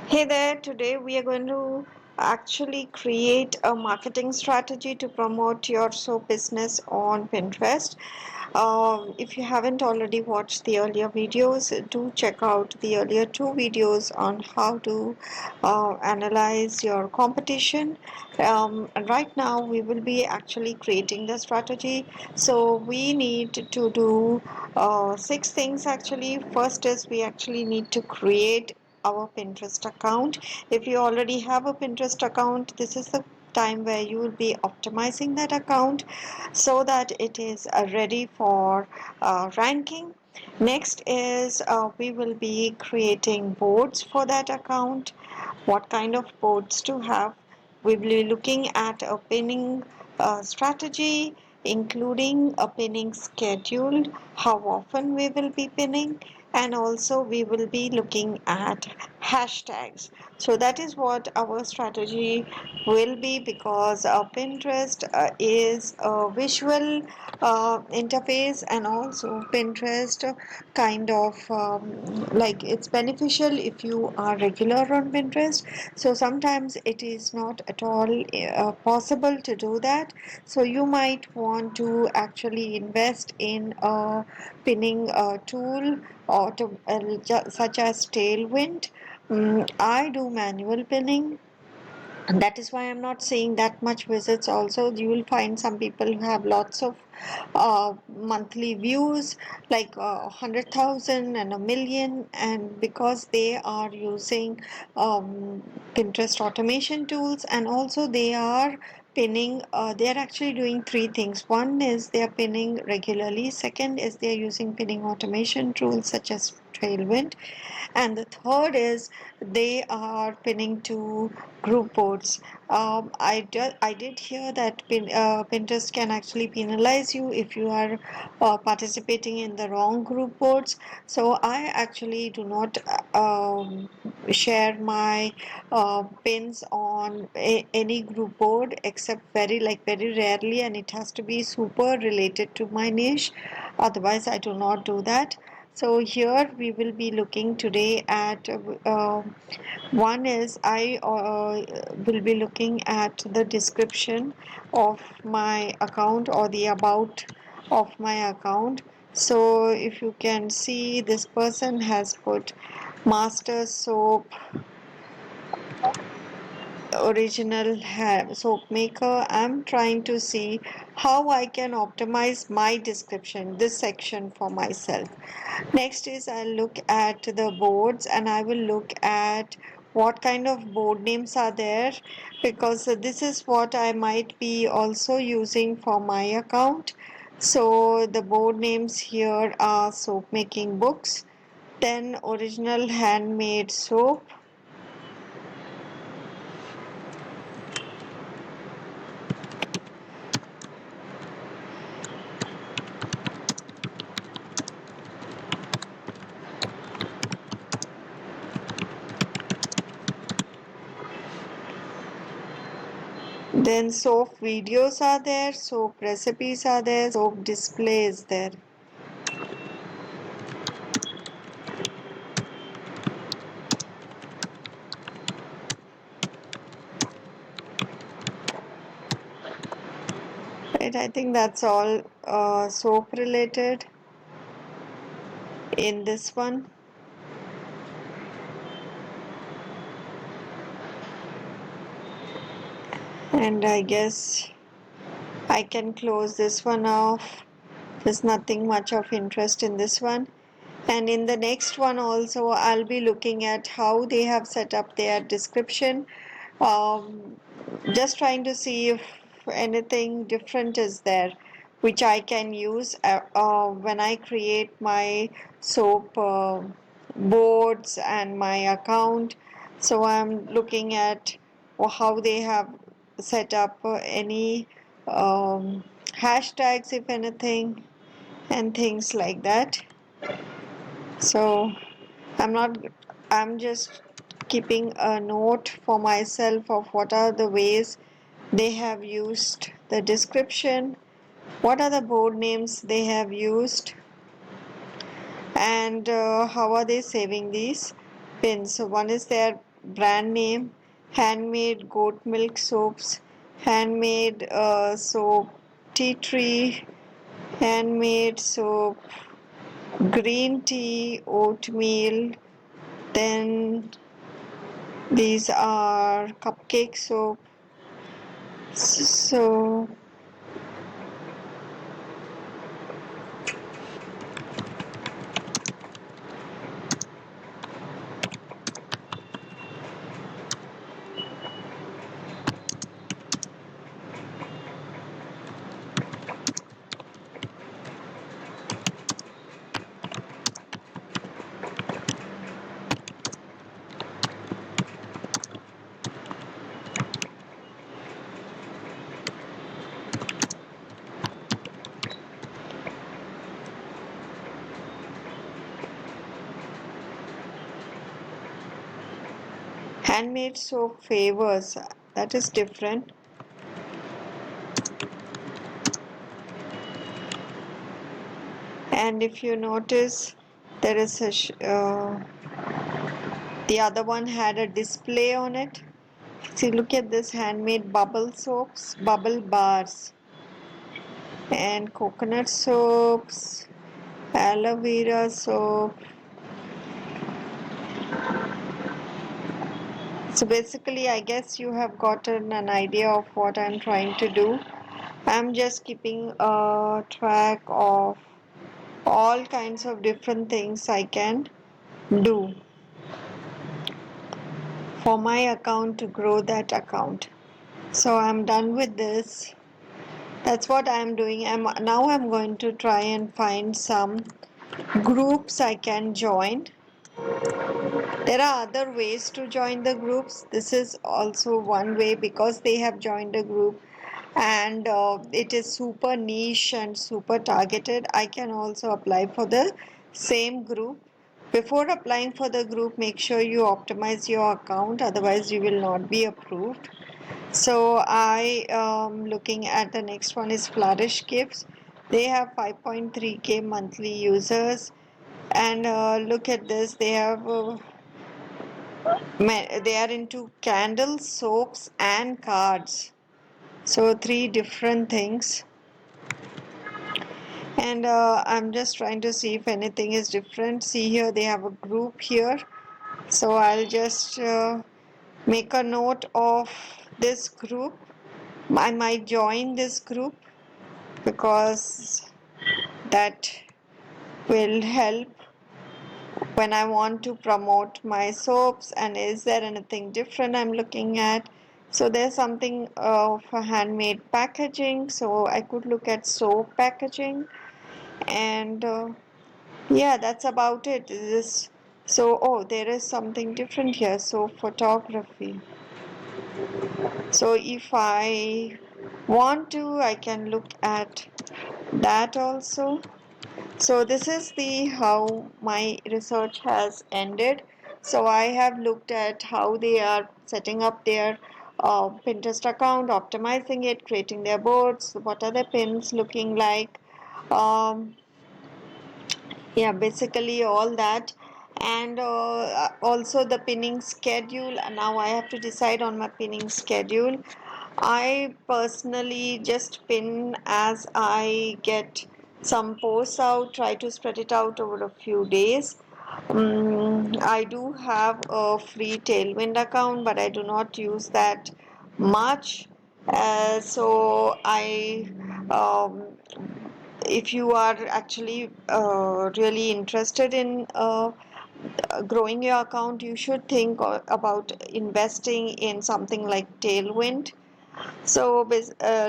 Hey there, today we are going to actually create a marketing strategy to promote your soap business on Pinterest. If you haven't already watched the earlier videos, do check out the earlier two videos on how to analyze your competition. And right now, we will be actually creating the strategy. So, we need to do six things actually. First is we actually need to create our Pinterest account. If you already have a Pinterest account, this is the time where you will be optimizing that account so that it is ready for ranking. Next is we will be creating boards for that account. What kind of boards to have? We will be looking at a pinning strategy, including a pinning schedule, how often we will be pinning, and also we will be looking at hashtags. So that is what our strategy will be, because Pinterest is a visual interface, and also Pinterest kind of like it's beneficial if you are regular on Pinterest. So sometimes it is not at all possible to do that. So you might want to actually invest in a pinning tool or such as Tailwind. I do manual pinning, and that is why I'm not seeing that much visits. Also, you will find some people who have lots of monthly views, like 100,000 and a million, and because they are using Pinterest automation tools, and also they are pinning, they are actually doing three things. One is they are pinning regularly, second is they are using pinning automation tools such as Tailwind, and the third is they are pinning to group boards. I did hear that Pinterest can actually penalize you if you are participating in the wrong group boards. So I actually do not share my pins on any group board, except very rarely, and it has to be super related to my niche. Otherwise, I do not do that. So here we will be looking today at one is I will be looking at the description of my account, or the about of my account. So if you can see, this person has put master soap original soap maker. I'm trying to see how I can optimize my description, this section, for myself. Next is I'll look at the boards, and I will look at what kind of board names are there, because this is what I might be also using for my account. So the board names here are soap making books, then original handmade soap, then soap videos are there, soap recipes are there, soap display is there. Right, I think that's all soap related in this one. And I guess I can close this one off. There's nothing much of interest in this one. And in the next one also, I'll be looking at how they have set up their description. Um, just trying to see if anything different is there, which I can use when I create my soap boards and my account. So I'm looking at how they have set up any hashtags, if anything, and things like that. So I'm not, I'm just keeping a note for myself of what are the ways they have used the description, what are the board names they have used, and how are they saving these pins. So one is their brand name, handmade goat milk soaps, handmade soap tea tree, handmade soap green tea, oatmeal, then these are cupcake soap. So handmade soap favors, that is different. And if you notice, there is the other one had a display on it. See, look at this handmade bubble soaps, bubble bars, and coconut soaps, aloe vera soap. So basically, I guess you have gotten an idea of what I'm trying to do. I'm just keeping a track of all kinds of different things I can do for my account to grow that account. So I'm done with this. That's what I'm doing. I'm going to try and find some groups I can join. There are other ways to join the groups. This is also one way because they have joined a group and it is super niche and super targeted. I can also apply for the same group. Before applying for the group, make sure you optimize your account, otherwise, you will not be approved. So, I am looking at the next one is Flourish Gifts. They have 5.3k monthly users, and look at this, they have they are into candles, soaps, and cards. So, three different things. And I'm just trying to see if anything is different. See here, they have a group here. So, I'll just make a note of this group. I might join this group because that will help when I want to promote my soaps. And is there anything different I'm looking at? So there's something for handmade packaging, so I could look at soap packaging. And yeah, that's about it. This so oh, there is something different here. So photography. So if I want to, I can look at that also. So this is the how my research has ended. So I have looked at how they are setting up their Pinterest account, optimizing it, creating their boards, what are the pins looking like, um, yeah, basically all that. And also the pinning schedule. Now I have to decide on my pinning schedule. I personally just pin as I get some posts out, try to spread it out over a few days. I do have a free Tailwind account, but I do not use that much. So um, if you are actually really interested in growing your account, you should think about investing in something like Tailwind. So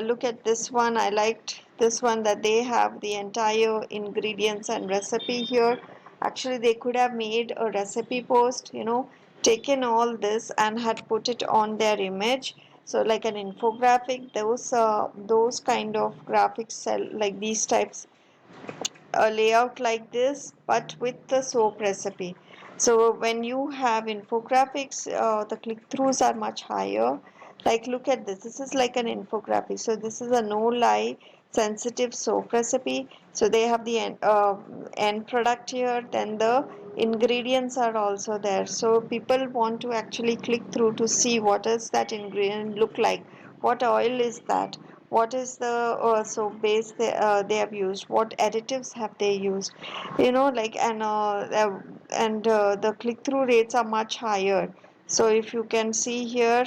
look at this one. I liked this one that they have the entire ingredients and recipe here. Actually, they could have made a recipe post, taken all this and had put it on their image. So like an infographic, those kind of graphics sell like these types a layout like this, but with the soap recipe. So when you have infographics, the click-throughs are much higher. Like look at this. This is like an infographic. So this is a no lie sensitive soap recipe. So they have the end product here, then the ingredients are also there. So people want to actually click through to see what does that ingredient look like, what oil is that, what is the soap base they have used, what additives have they used, like, and the click through rates are much higher. So if you can see here,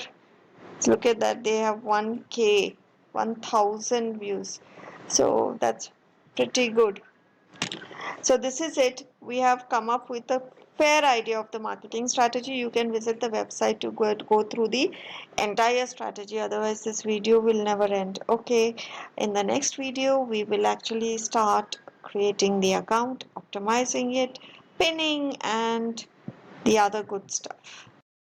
look at that, they have 1K, 1000 views. So that's pretty good. So this is it. We have come up with a fair idea of the marketing strategy. You can visit the website to go through the entire strategy. Otherwise, this video will never end. Okay. In the next video, we will actually start creating the account, optimizing it, pinning, and the other good stuff.